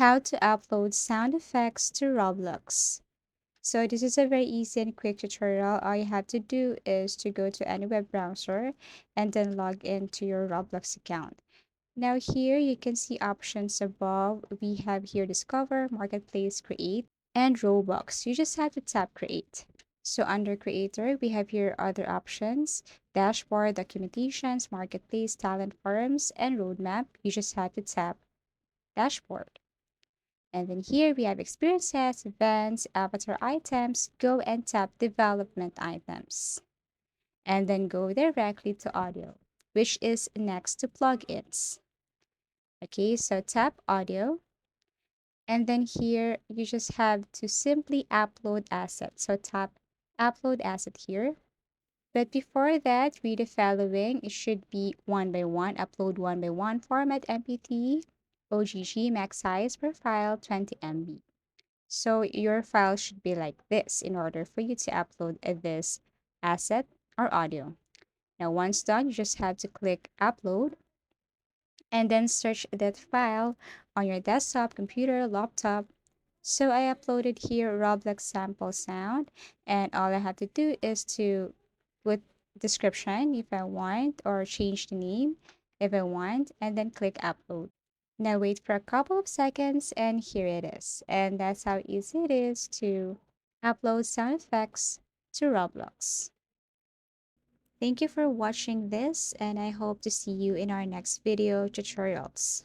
How to upload sound effects to Roblox. So this is a very easy and quick tutorial. All you have to do is to go to any web browser and then log into your Roblox account. Now here you can see options above. We have here Discover, Marketplace, Create, and Roblox. You just have to tap Create. So under Creator, we have here other options, Dashboard, Documentations, Marketplace, Talent Forums, and Roadmap. You just have to tap Dashboard. And then here we have experiences, events, avatar items. Go and tap development items. And then go directly to audio, which is next to plugins. Okay, so tap audio. And then here you just have to simply upload asset. So tap upload asset here. But before that, read the following. It should be one by one, upload one by one, format MPT, OGG, max size per file 20 MB. So your file should be like this in order for you to upload this asset or audio. Now, once done, you just have to click upload and then search that file on your desktop, computer, laptop. So I uploaded here Roblox sample sound, and all I have to do is to put description if I want or change the name if I want, and then click upload. Now wait for a couple of seconds and here it is. And that's how easy it is to upload sound effects to Roblox. Thank you for watching this and I hope to see you in our next video tutorials.